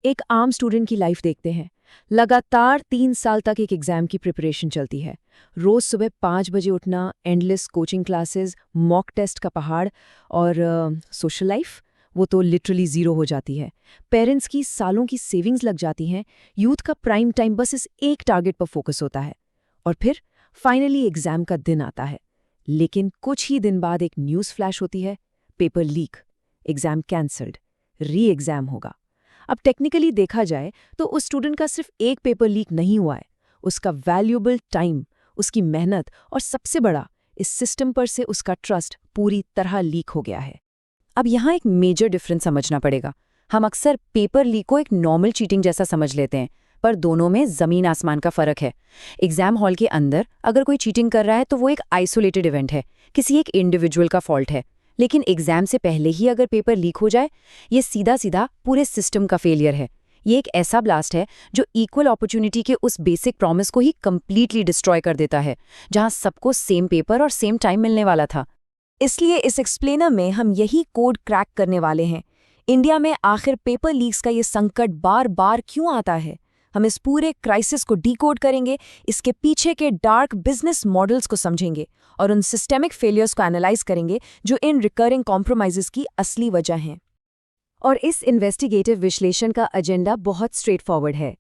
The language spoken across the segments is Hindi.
एक आम स्टूडेंट की लाइफ देखते हैं। लगातार 3 साल तक एक एग्जाम की प्रिपरेशन चलती है। रोज सुबह 5 बजे उठना, endless coaching classes, mock test का पहाड़ और सोशल लाइफ वो तो लिटरली जीरो हो जाती है। पेरेंट्स की सालों की सेविंग्स लग जाती हैं। यूथ का प्राइम टाइम बस इस एक टारगेट पर फोकस होता है। और फिर फाइनली एग्जाम का दिन आता है। लेकिन कुछ ही दिन बाद एक न्यूज़ फ्लैश होती है, पेपर लीक, एग्जाम कैंसल्ड, री एग्जाम होगा। अब टेक्निकली देखा जाए तो उस स्टूडेंट का सिर्फ एक पेपर लीक नहीं हुआ है, उसका वैल्यूएबल टाइम, उसकी मेहनत और सबसे बड़ा, इस सिस्टम पर से उसका ट्रस्ट पूरी तरह लीक हो गया है। अब यहाँ एक मेजर डिफरेंस समझना पड़ेगा। हम अक्सर पेपर लीक को एक नॉर्मल चीटिंग जैसा समझ लेते हैं, पर दोनों में जमीन आसमान का फर्क है। एग्जाम हॉल के अंदर अगर कोई चीटिंग कर रहा है तो वो एक आइसोलेटेड इवेंट है, किसी एक इंडिविजुअल का फॉल्ट है। लेकिन एग्जाम से पहले ही अगर पेपर लीक हो जाए, ये सीधा सीधा पूरे सिस्टम का फेलियर है। ये एक ऐसा ब्लास्ट है जो इक्वल अपॉर्चुनिटी के उस बेसिक प्रॉमिस को ही कंप्लीटली डिस्ट्रॉय कर देता है, जहां सबको सेम पेपर और सेम टाइम मिलने वाला था। इसलिए इस एक्सप्लेनर में हम यही कोड क्रैक करने वाले हैं। इंडिया में आखिर पेपर लीक्स का ये संकट बार बार क्यों आता है? हम इस पूरे क्राइसिस को डीकोड करेंगे, इसके पीछे के डार्क बिजनेस मॉडल्स को समझेंगे और उन सिस्टेमिक फेलियर्स को एनालाइज करेंगे जो इन रिकरिंग कॉम्प्रोमाइजेस की असली वजह हैं। और इस इन्वेस्टिगेटिव विश्लेषण का एजेंडा बहुत स्ट्रेट फॉरवर्ड है।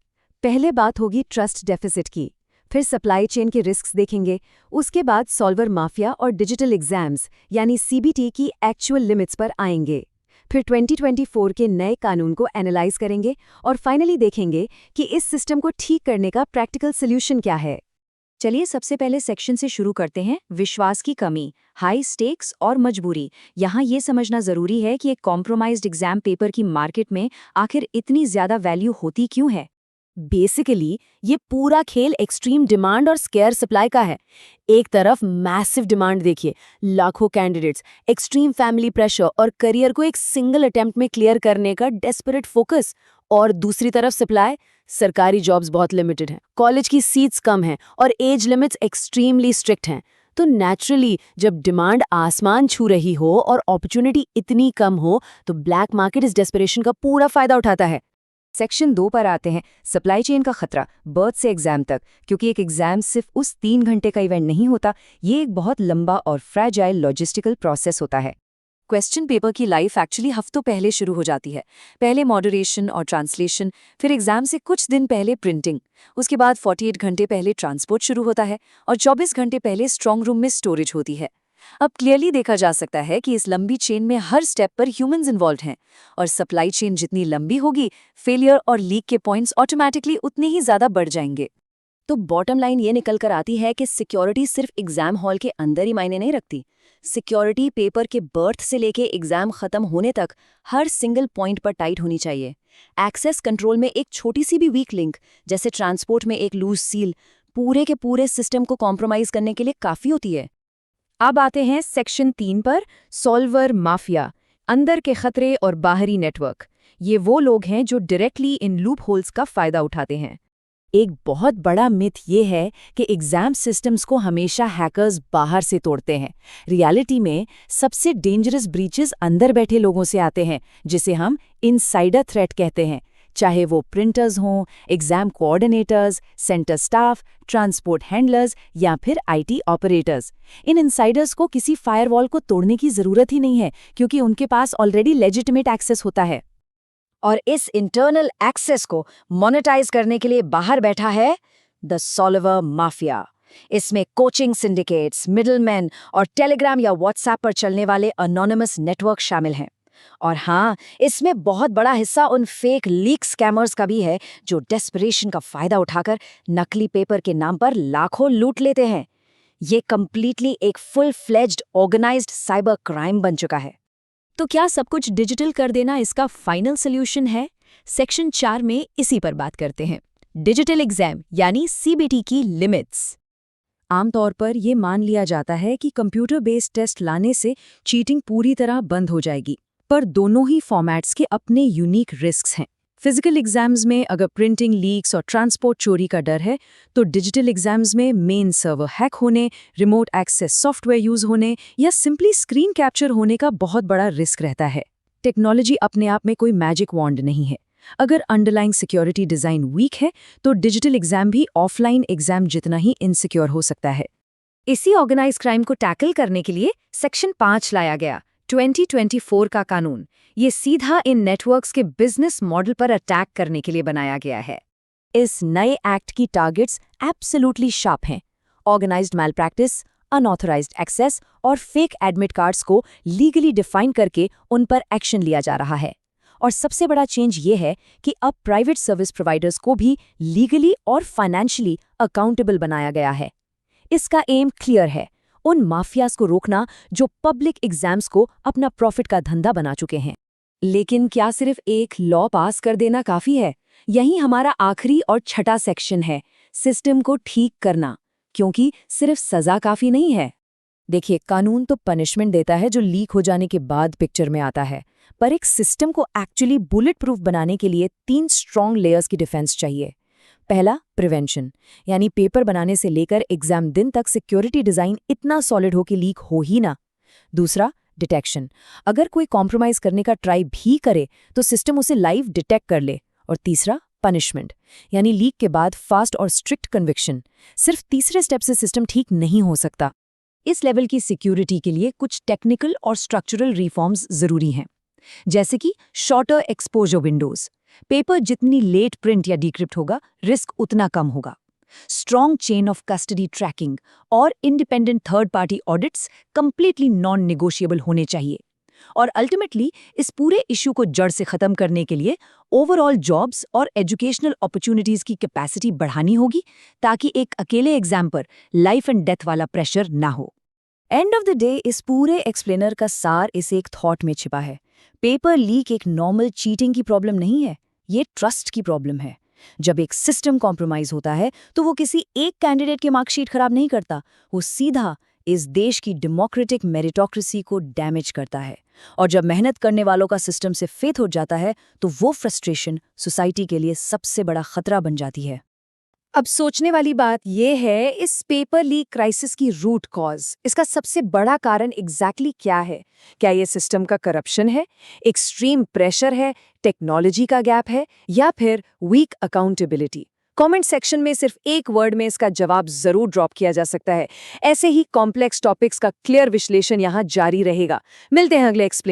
पहले बात होगी ट्रस्ट डेफिसिट की, फिर सप्लाई चेन के रिस्क्स देखेंगे, उसके बाद सॉल्वर माफिया और डिजिटल एग्जाम्स यानी सीबीटी की एक्चुअल लिमिट्स पर आएंगे, फिर 2024 के नए कानून को एनालाइज करेंगे और फाइनली देखेंगे कि इस सिस्टम को ठीक करने का प्रैक्टिकल सॉल्यूशन क्या है। चलिए सबसे पहले सेक्शन से शुरू करते हैं, विश्वास की कमी, हाई स्टेक्स और मजबूरी। यहाँ ये समझना जरूरी है कि एक कॉम्प्रोमाइज्ड एग्जाम पेपर की मार्केट में आखिर इतनी ज्यादा वैल्यू होती क्यों है। बेसिकली ये पूरा खेल एक्सट्रीम डिमांड और स्केयर सप्लाई का है। एक तरफ मैसिव डिमांड देखिए, लाखों कैंडिडेट्स, एक्सट्रीम फैमिली प्रेशर और करियर को एक सिंगल अटेम्प्ट में क्लियर करने का डेस्परेट फोकस, और दूसरी तरफ सप्लाई, सरकारी जॉब्स बहुत लिमिटेड हैं, कॉलेज की सीट्स कम हैं और एज लिमिट्स एक्सट्रीमली स्ट्रिक्ट हैं। तो नेचुरली जब डिमांड आसमान छू रही हो और अपॉर्चुनिटी इतनी कम हो तो ब्लैक मार्केट इस डेस्परेशन का पूरा फायदा उठाता है। सेक्शन 2 पर आते हैं, सप्लाई चेन का खतरा, बर्थ से एग्जाम तक। क्योंकि एक एग्जाम सिर्फ उस 3 घंटे का इवेंट नहीं होता, ये एक बहुत लंबा और फ्रैजाइल लॉजिस्टिकल प्रोसेस होता है। क्वेश्चन पेपर की लाइफ एक्चुअली हफ्तों पहले शुरू हो जाती है। पहले मॉडरेशन और ट्रांसलेशन, फिर एग्जाम से कुछ दिन पहले प्रिंटिंग, उसके बाद 48 घंटे पहले ट्रांसपोर्ट शुरू होता है और 24 घंटे पहले स्ट्रॉन्ग रूम में स्टोरेज होती है। अब क्लियरली देखा जा सकता है कि इस लंबी चेन में हर स्टेप पर ह्यूमंस इन्वॉल्व हैं, और सप्लाई चेन जितनी लंबी होगी, फेलियर और लीक के पॉइंट्स ऑटोमेटिकली उतने ही ज्यादा बढ़ जाएंगे। तो बॉटम लाइन ये निकल कर आती है कि सिक्योरिटी सिर्फ एग्जाम हॉल के अंदर ही मायने नहीं रखती। सिक्योरिटी पेपर के बर्थ से लेके एग्जाम खत्म होने तक हर सिंगल पॉइंट पर टाइट होनी चाहिए। एक्सेस कंट्रोल में एक छोटी सी भी वीक लिंक, जैसे ट्रांसपोर्ट में एक लूज सील, पूरे के पूरे सिस्टम को कॉम्प्रोमाइज करने के लिए काफी होती है। अब आते हैं सेक्शन 3 पर, सॉल्वर माफिया, अंदर के खतरे और बाहरी नेटवर्क। ये वो लोग हैं जो डायरेक्टली इन लूप होल्स का फायदा उठाते हैं। एक बहुत बड़ा मिथ ये है कि एग्जाम सिस्टम्स को हमेशा हैकर्स बाहर से तोड़ते हैं। रियलिटी में सबसे डेंजरस ब्रीचेस अंदर बैठे लोगों से आते हैं, जिसे हम इनसाइडर थ्रेट कहते हैं। चाहे वो प्रिंटर्स हों, exam coordinators, centre staff, transport handlers या फिर आईटी ऑपरेटर्स। इन इनसाइडर्स को किसी फायरवॉल को तोड़ने की जरूरत ही नहीं है, क्योंकि उनके पास ऑलरेडी लेजिटिमेट एक्सेस होता है। और इस इंटरनल एक्सेस को मोनेटाइज करने के लिए बाहर बैठा है द सॉल्वर माफिया। इसमें कोचिंग सिंडिकेट्स, मिडलमैन और टेलीग्राम या व्हाट्सएप पर चलने वाले अनोनिमस नेटवर्क शामिल हैं। और हाँ, इसमें बहुत बड़ा हिस्सा उन फेक लीक स्कैमर्स का भी है जो डेस्परेशन का फायदा उठाकर नकली पेपर के नाम पर लाखों लूट लेते हैं। ये कंप्लीटली एक full fledged organised cyber crime बन चुका है। तो क्या सब कुछ डिजिटल कर देना इसका फाइनल सॉल्यूशन है? सेक्शन 4 में इसी पर बात करते हैं, डिजिटल एग्जाम यानी सीबीटी की लिमिट्स। आमतौर पर यह मान लिया जाता है कि कंप्यूटर बेस्ड टेस्ट लाने से चीटिंग पूरी तरह बंद हो जाएगी, पर दोनों ही फॉर्मेट्स के अपने यूनिक रिस्क्स हैं। फिजिकल एग्जाम्स में अगर प्रिंटिंग लीक्स और ट्रांसपोर्ट चोरी का डर है, तो डिजिटल एग्जाम्स में मेन सर्वर हैक होने, रिमोट एक्सेस सॉफ्टवेयर यूज होने या सिंपली स्क्रीन कैप्चर होने का बहुत बड़ा रिस्क रहता है। टेक्नोलॉजी अपने आप में कोई मैजिक वॉन्ड नहीं है, अगर अंडरलाइंग सिक्योरिटी डिज़ाइन वीक है तो डिजिटल एग्जाम भी ऑफलाइन एग्जाम जितना ही इनसिक्योर हो सकता है। इसी ऑर्गेनाइज क्राइम को टैकल करने के लिए सेक्शन 5 लाया गया, 2024 का कानून। ये सीधा इन नेटवर्क्स के बिजनेस मॉडल पर अटैक करने के लिए बनाया गया है। इस नए एक्ट की टारगेट्स एब्सोल्युटली शार्प हैं। ऑर्गेनाइज्ड मैलप्रैक्टिस, अनऑथराइज्ड एक्सेस और फेक एडमिट कार्ड्स को लीगली डिफाइन करके उन पर एक्शन लिया जा रहा है। और सबसे बड़ा चेंज ये है कि अब प्राइवेट सर्विस प्रोवाइडर्स को भी लीगली और फाइनेंशियली अकाउंटेबल बनाया गया है। इसका एम क्लियर है, उन माफियाज को रोकना जो पब्लिक एग्जाम्स को अपना प्रॉफिट का धंधा बना चुके हैं। लेकिन क्या सिर्फ एक लॉ पास कर देना काफी है? यही हमारा आखिरी और छठा सेक्शन है, सिस्टम को ठीक करना, क्योंकि सिर्फ सजा काफी नहीं है। देखिए, कानून तो पनिशमेंट देता है जो लीक हो जाने के बाद पिक्चर में आता है, पर एक सिस्टम को एक्चुअली बुलेट प्रूफ बनाने के लिए 3 स्ट्रॉन्ग लेयर्स की डिफेंस चाहिए। पहला, प्रिवेंशन, यानी पेपर बनाने से लेकर एग्जाम दिन तक सिक्योरिटी डिजाइन इतना सॉलिड हो कि लीक हो ही ना। दूसरा, डिटेक्शन, अगर कोई कॉम्प्रोमाइज करने का ट्राई भी करे तो सिस्टम उसे लाइव डिटेक्ट कर ले। और तीसरा, पनिशमेंट, यानी लीक के बाद फास्ट और स्ट्रिक्ट कन्विक्शन। सिर्फ तीसरे स्टेप से सिस्टम ठीक नहीं हो सकता। इस लेवल की सिक्योरिटी के लिए कुछ टेक्निकल और स्ट्रक्चरल रिफॉर्म्स जरूरी हैं, जैसे कि शॉर्टर एक्सपोजर विंडोज। पेपर जितनी लेट प्रिंट या डिक्रिप्ट होगा, रिस्क उतना कम होगा। Strong chain of custody tracking और independent third party audits completely non negotiable होने चाहिए। और अल्टीमेटली इस पूरे इश्यू को जड़ से खत्म करने के लिए ओवरऑल जॉब्स और एजुकेशनल अपॉर्चुनिटीज की कैपेसिटी बढ़ानी होगी, ताकि एक अकेले एग्जाम पर लाइफ एंड डेथ वाला प्रेशर ना हो। एंड ऑफ द डे, इस पूरे एक्सप्लेनर का सार इस एक थॉट में छिपा है। पेपर लीक एक नॉर्मल चीटिंग की प्रॉब्लम नहीं है, ये ट्रस्ट की प्रॉब्लम है। जब एक सिस्टम कॉम्प्रोमाइज होता है तो वो किसी एक कैंडिडेट की मार्कशीट खराब नहीं करता, वो सीधा इस देश की डेमोक्रेटिक मेरिटोक्रेसी को डैमेज करता है। और जब मेहनत करने वालों का सिस्टम से फेथ हो जाता है तो वो फ्रस्ट्रेशन सोसाइटी के लिए सबसे बड़ा खतरा बन जाती है। अब सोचने वाली बात यह है, इस पेपर लीक क्राइसिस की रूट कॉज, इसका सबसे बड़ा कारण एग्जैक्टली क्या है? क्या ये सिस्टम का करप्शन है, एक्सट्रीम प्रेशर है, टेक्नोलॉजी का गैप है, या फिर वीक अकाउंटेबिलिटी? कमेंट सेक्शन में सिर्फ एक वर्ड में इसका जवाब जरूर ड्रॉप किया जा सकता है। ऐसे ही कॉम्प्लेक्स टॉपिक्स का क्लियर विश्लेषण यहाँ जारी रहेगा। मिलते हैं अगले एक्सप्लेन